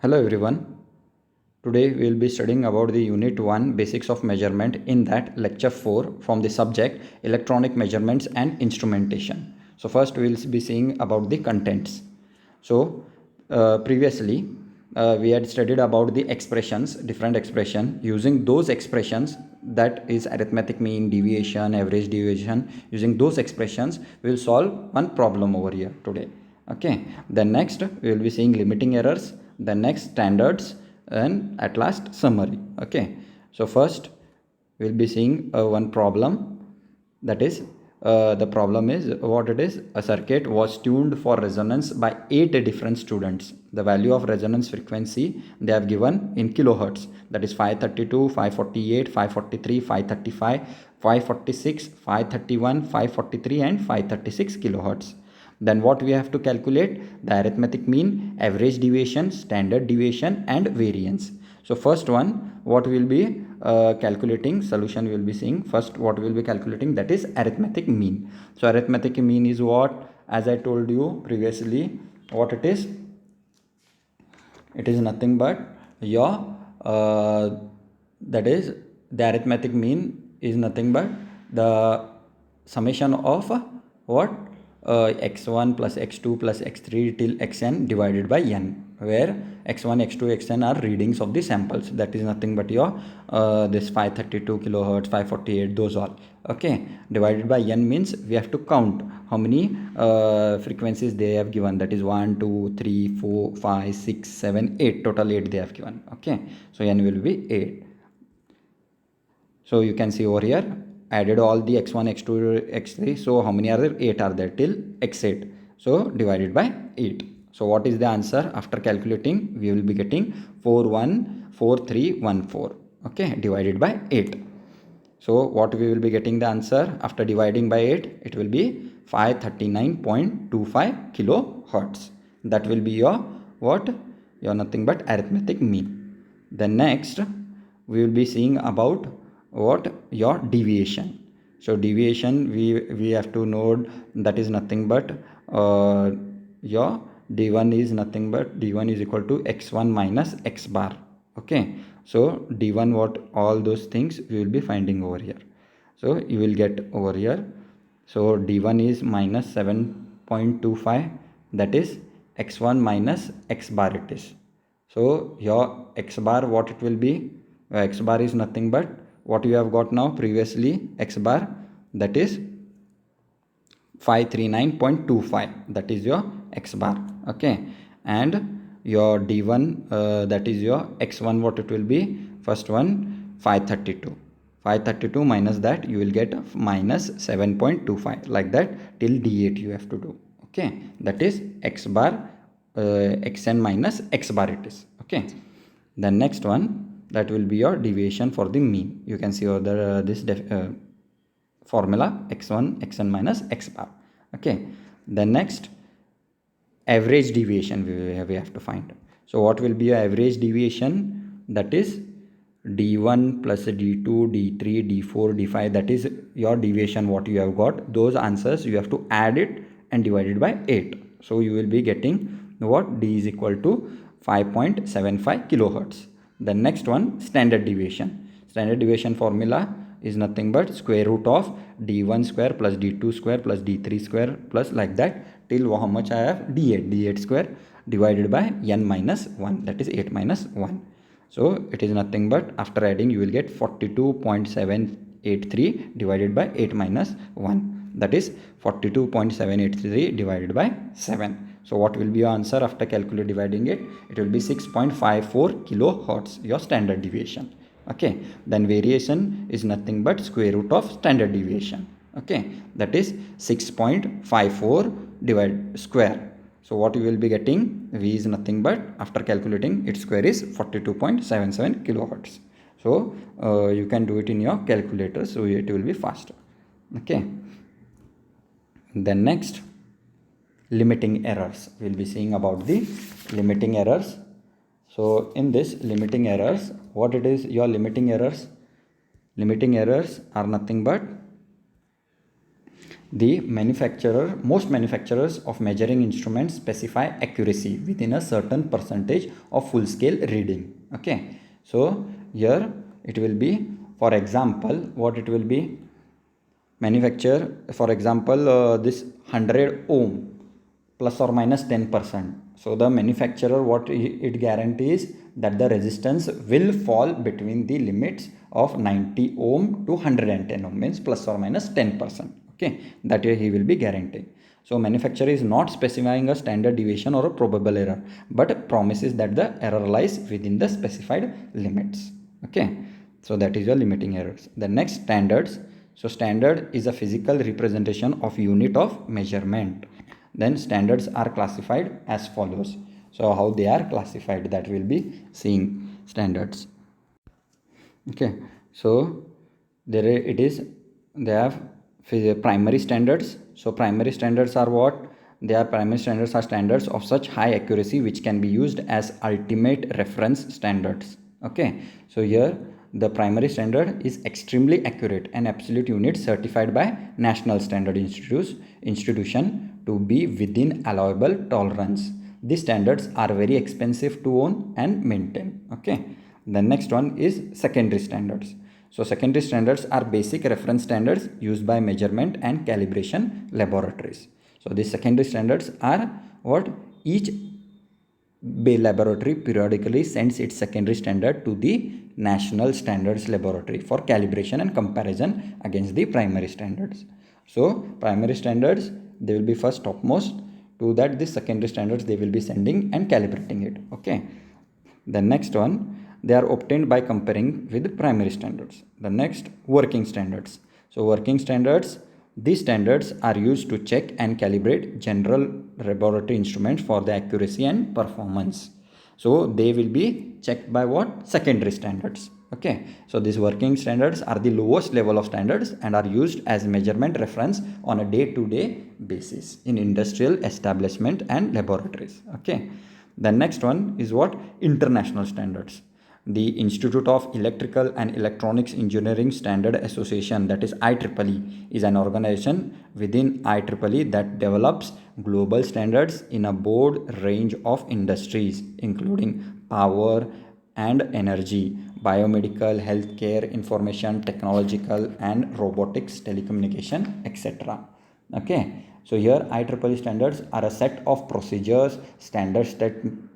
Hello everyone. Today we will be studying about the Unit 1 Basics of Measurement, in that Lecture 4 from the subject Electronic Measurements and Instrumentation. So first we will be seeing about the contents. So previously we had studied about the expressions, different expression. Using those expressions, that is arithmetic mean, deviation, average deviation, using those expressions we will solve one problem over here today. Okay, then next we will be seeing limiting errors, then next standards, and at last summary. Okay, so first we will be seeing one problem. That is, the problem is what it is: a circuit was tuned for resonance by 8 different students. The value of resonance frequency they have given in kilohertz, that is 532, 548, 543, 535, 546, 531, 543 and 536 kilohertz. Then what we have to calculate? The arithmetic mean, average deviation, standard deviation and variance. So first one, what we will be calculating, solution we will be seeing. First what we will be calculating, that is arithmetic mean. So arithmetic mean is what? As I told you previously, what it is? It is nothing but your that is, the arithmetic mean is nothing but the summation of what? X1 plus x2 plus x3 till xn divided by n, where x1, x2, xn are readings of the samples. That is nothing but your this 532 kilohertz, 548, those all. Okay, divided by n means we have to count how many frequencies they have given. That is 1, 2, 3, 4, 5, 6, 7, 8. Total 8 they have given. Okay, so n will be 8. So you can see over here, added all the x1, x2, x3. So how many are there? 8 are there till x8. So divided by 8. So what is the answer? After calculating, we will be getting 414314. Okay, divided by 8. So what we will be getting the answer after dividing by 8? It will be 539.25 kilohertz. That will be your what? Your nothing but arithmetic mean. Then next we will be seeing about what? Your deviation. So deviation we have to know, that is nothing but your d1 is nothing but d1 is equal to x1 minus x bar. Okay, so d1, what? All those things we will be finding over here. So you will get over here. So d1 is minus 7.25, that is x1 minus x bar it is. So your x bar, what it will be? X bar is nothing but what you have got now previously, x bar, that is 539.25, that is your x bar. Okay, and your d1 that is your x1, what it will be? First one 532 minus that you will get minus 7.25, like that till d8 you have to do. Okay, that is x bar xn minus x bar it is. Okay, the next one, that will be your deviation for the mean. You can see over the this formula, x1 xn minus x bar. Okay, then next, average deviation we have to find. So what will be your average deviation? That is d1 plus d2, d3, d4, d5, that is your deviation what you have got. Those answers you have to add it and divide it by 8. So you will be getting what? D is equal to 5.75 kilohertz. The next one, standard deviation. Standard deviation formula is nothing but square root of d1 square plus d2 square plus d3 square plus like that till how much I have? d8 square divided by n minus 1, that is 8 minus 1. So it is nothing but after adding you will get 42.783 divided by 8 minus 1, that is 42.783 divided by 7. So what will be your answer after calculate dividing it? It will be 6.54 kilohertz, your standard deviation. Okay, then variation is nothing but square root of standard deviation. Okay, that is 6.54 divided square. So what you will be getting? V is nothing but after calculating its square is 42.77 kilohertz. So you can do it in your calculator, so it will be faster. Okay, then next, limiting errors. We will be seeing about the limiting errors. So in this limiting errors, what it is? Your limiting errors are nothing but Most manufacturers of measuring instruments specify accuracy within a certain percentage of full scale reading. Okay, so here it will be, for example, what it will be, manufacture, for example, this 100 ohm plus or minus 10%. So the manufacturer, what it guarantees, that the resistance will fall between the limits of 90 ohm to 110 ohm, means plus or minus 10%. Okay, that he will be guaranteeing. So manufacturer is not specifying a standard deviation or a probable error, but promises that the error lies within the specified limits. Okay, so that is your limiting errors. The next, standards. So standard is a physical representation of unit of measurement. Then standards are classified as follows. So how they are classified, that will be seeing standards. Okay, so there it is, they have primary standards. So primary standards are what? They are, primary standards are standards of such high accuracy which can be used as ultimate reference standards. Okay, so here the primary standard is extremely accurate and absolute unit certified by National Standard Institution to be within allowable tolerance. These standards are very expensive to own and maintain. Okay, the next one is secondary standards. So secondary standards are basic reference standards used by measurement and calibration laboratories. So these secondary standards are what? Each laboratory periodically sends its secondary standard to the National Standards Laboratory for calibration and comparison against the primary standards. So primary standards, they will be first topmost, to that the secondary standards they will be sending and calibrating it. Okay, the next one, they are obtained by comparing with primary standards. The next, working standards. So working standards, these standards are used to check and calibrate general laboratory instruments for the accuracy and performance. So they will be checked by what? Secondary standards. Okay, so these working standards are the lowest level of standards and are used as measurement reference on a day-to-day basis in industrial establishment and laboratories. Okay, the next one is what? International standards. The Institute of Electrical and Electronics Engineering Standard Association, that is IEEE, is an organization within IEEE that develops global standards in a broad range of industries, including power and energy, biomedical, healthcare, information technological, and robotics, telecommunication, etc. Okay, so here IEEE standards are a set of procedures, standards,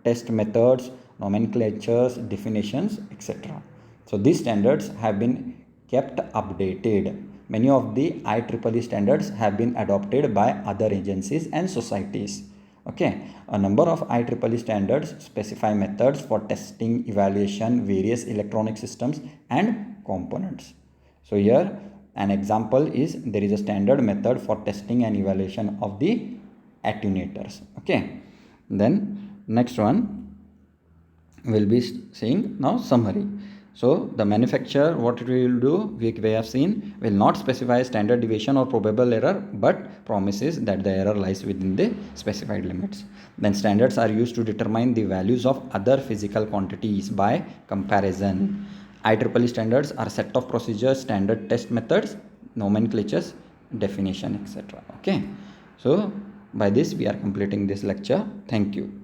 test methods, nomenclatures, definitions, etc. So these standards have been kept updated. Many of the IEEE standards have been adopted by other agencies and societies. Okay, a number of IEEE standards specify methods for testing, evaluation, various electronic systems and components. So here an example is, there is a standard method for testing and evaluation of the attenuators. Okay, then next one will be seeing now summary. So the manufacturer, what it will do, we have seen, will not specify standard deviation or probable error, but promises that the error lies within the specified limits. Then standards are used to determine the values of other physical quantities by comparison. IEEE standards are a set of procedures, standard test methods, nomenclatures, definition, etc. Okay, so by this we are completing this lecture. Thank you.